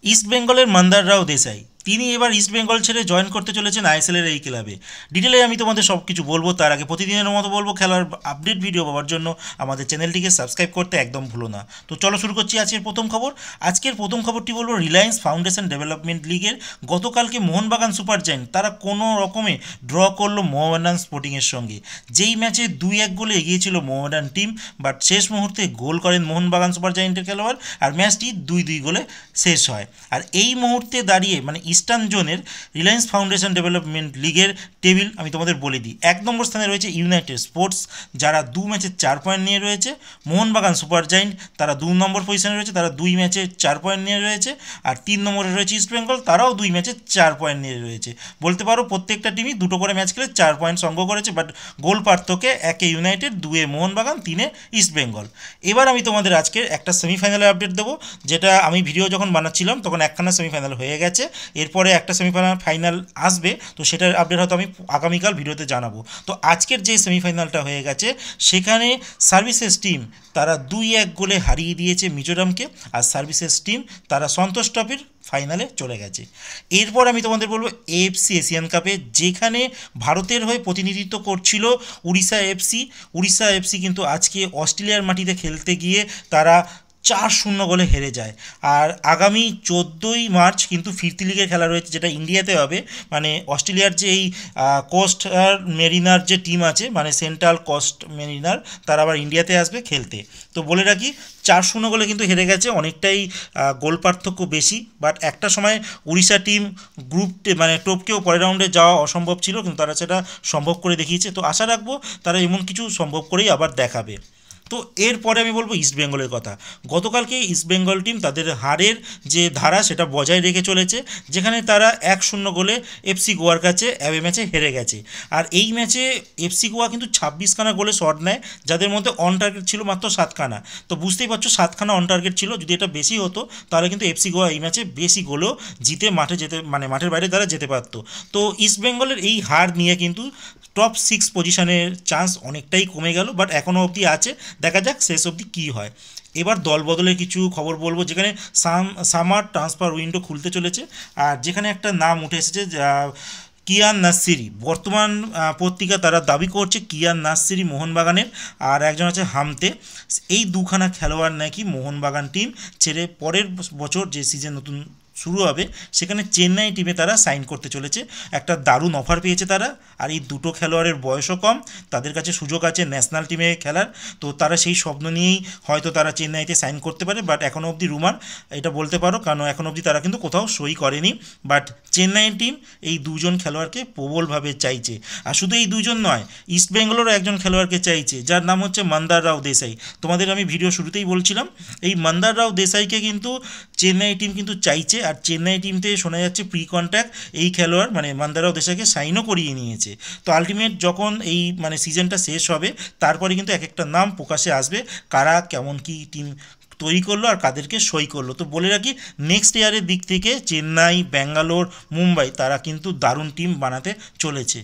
East বেঙ্গলের মন্দার রাও দেশাই তিনি এবার ইস্ট বেঙ্গল ছেড়ে জয়েন করতে চলেছেন আইএসএলের এই ক্লাবে। ডিটেলে আমি তোমাদের সব কিছু বলবো, তার আগে প্রতিদিনের মতো বলবো খেলার আপডেট ভিডিও পাওয়ার জন্য আমাদের চ্যানেলটিকে সাবস্ক্রাইব করতে একদম ভুলো না। তো চলো শুরু করছি আজকের প্রথম খবর। আজকের প্রথম খবরটি বলবো রিলায়েন্স ফাউন্ডেশন ডেভেলপমেন্ট লিগের গতকালকে মোহনবাগান সুপার জায়েন্ট তারা কোনো রকমে ড্র করলো মোহামেডান স্পোর্টিংয়ের সঙ্গে। যেই ম্যাচে 2-1 গোলে এগিয়েছিল মোহামেডান টিম, বাট শেষ মুহূর্তে গোল করেন মোহনবাগান সুপার জায়েন্টের খেলোয়াড় আর ম্যাচটি 2-2 গোলে শেষ হয়। আর এই মুহূর্তে দাঁড়িয়ে মানে ইস্টার্ন জোনের রিলায়েন্স ফাউন্ডেশন ডেভেলপমেন্ট লিগের টেবিল আমি তোমাদের বলে দিই। 1 নম্বর স্থানে রয়েছে ইউনাইটেড স্পোর্টস, যারা 2 ম্যাচে 4 পয়েন্ট নিয়ে রয়েছে। মোহনবাগান সুপার জায়েন্ট তারা 2 নম্বর পজিশনে রয়েছে, তারা 2 ম্যাচে 4 পয়েন্ট নিয়ে রয়েছে। আর 3 নম্বরে রয়েছে ইস্ট বেঙ্গল, তারাও 2 ম্যাচে 4 পয়েন্ট নিয়ে রয়েছে। বলতে পারো প্রত্যেকটা টিমই 2টো করে ম্যাচ খেলে 4 পয়েন্ট সংগ্রহ করেছে, বাট গোল পার্থক্যে 1-এ ইউনাইটেড, 2-এ মোহনবাগান, 3-এ ইস্ট বেঙ্গল। এবার আমি তোমাদের আজকের একটা সেমিফাইনালের আপডেট দেবো, যেটা আমি ভিডিও যখন বানাচ্ছিলাম তখন একখানা সেমিফাইনাল হয়ে গেছে। এরপরে একটা ফাইনাল আসবে, তো সেটার আপডেট হয়তো আমি আগামীকাল ভিডিওতে জানাবো। তো আজকের যে সেমিফাইনালটা হয়ে গেছে সেখানে সার্ভিসেস টিম তারা 2-1 গোলে হারিয়ে দিয়েছে মিজোরামকে, আর সার্ভিসেস টিম তারা সন্তোষ ট্রফির ফাইনালে চলে গেছে। এরপর আমি তোমাদের বলবো এএফসি এশিয়ান কাপে, যেখানে ভারতের হয়ে প্রতিনিধিত্ব করছিল উড়িষ্যা এফসি। উড়িষ্যা এফসি কিন্তু আজকে অস্ট্রেলিয়ার মাটিতে খেলতে গিয়ে তারা 4-0 গোলে হেরে যায়। আর আগামী 14ই মার্চ কিন্তু ফিরতি লিগের খেলা রয়েছে, যেটা ইন্ডিয়াতে হবে। মানে অস্ট্রেলিয়ার যে এই কোস্ট মেরিনার যে টিম আছে, মানে সেন্ট্রাল কোস্ট মেরিনার, তারা আবার ইন্ডিয়াতে আসবে খেলতে। তো বলে রাখি 4-0 গোলে কিন্তু হেরে গেছে, অনেকটাই গোল পার্থক্য বেশি। বাট একটা সময় উড়িষ্যা টিম মানে টপকেও পরের রাউন্ডে যাওয়া অসম্ভব ছিল, কিন্তু তারা সেটা সম্ভব করে দেখিয়েছে। তো আশা রাখবো তারা এমন কিছু সম্ভব করেই আবার দেখাবে। তো এরপরে আমি বলবো ইস্ট বেঙ্গলের কথা। গতকালকে ইস্ট বেঙ্গল টিম তাদের হারের যে ধারা সেটা বজায় রেখে চলেছে, যেখানে তারা 1-0 গোলে এফসি গোয়ার কাছে অ্যাওয়ে ম্যাচে হেরে গেছে। আর এই ম্যাচে এফসি গোয়া কিন্তু 26খানা গোলে শট নেয়, যাদের মধ্যে অন টার্গেট ছিল মাত্র 7খানা। তো বুঝতেই পারছো 7খানা অন টার্গেট ছিল, যদি এটা বেশি হতো তাহলে কিন্তু এফসি গোয়া এই ম্যাচে বেশি গোলেও জিতে মাঠের বাইরে তারা যেতে পারতো। তো ইস্ট বেঙ্গলের এই হার নিয়ে কিন্তু টপ 6 পজিশনের চান্স অনেকটাই কমে গেল, বাট এখনও অবধি আছে, দেখা যাক শেষ অবধি কী হয়। এবার দল বদলের কিছু খবর বলবো, যেখানে সামার ট্রান্সফার উইন্ডো খুলতে চলেছে, আর যেখানে একটা নাম উঠে এসেছে কিয়ান নাসিরি। বর্তমান পত্রিকা তারা দাবি করছে কিয়ান নাসিরি মোহনবাগানের, আর একজন আছে হামতে। এই দুখানা খেলোয়াড় নাকি মোহনবাগান টিম ছেড়ে পরের বছর যে সিজন নতুন শুরু হবে সেখানে চেন্নাই টিমে তারা সাইন করতে চলেছে। একটা দারুণ অফার পেয়েছে তারা, আর এই দুটো খেলোয়াড়ের বয়সও কম, তাদের কাছে সুযোগ আছে ন্যাশনাল টিমে খেলার। তো তারা সেই স্বপ্ন নিয়েই হয়তো তারা চেন্নাইতে সাইন করতে পারে, বাট এখনও অবধি রুমার এটা বলতে পারো, কারণ এখনও অবধি তারা কিন্তু কোথাও সই করেনি। বাট চেন্নাই টিম এই দুজন খেলোয়াড়কে প্রবলভাবে চাইছে। আর শুধু এই দুজন নয়, ইস্ট বেঙ্গলেরও একজন খেলোয়াড়কে চাইছে, যার নাম হচ্ছে মন্দার রাও দেশাই। তোমাদের আমি ভিডিও শুরুতেই বলছিলাম, এই মন্দার রাও দেশাইকে কিন্তু চেন্নাই টিম কিন্তু চাইছে। আর চেন্নাই টিম থেকে শোনা যাচ্ছে প্রি কন্ট্রাক্ট এই খেলোয়াড় মানে মন্দার রাও দেশাইকে সাইনও করিয়ে নিয়েছে। তো আলটিমেট যখন এই মানে সিজনটা শেষ হবে তারপরে কিন্তু এক একটা নাম প্রকাশে আসবে, কারা কেমন কি টিম তৈরি করলো আর কাদেরকে সই করলো। তো বলে রাখি নেক্সট ইয়ারের দিক থেকে চেন্নাই, ব্যাঙ্গালোর, মুম্বাই তারা কিন্তু দারুণ টিম বানাতে চলেছে।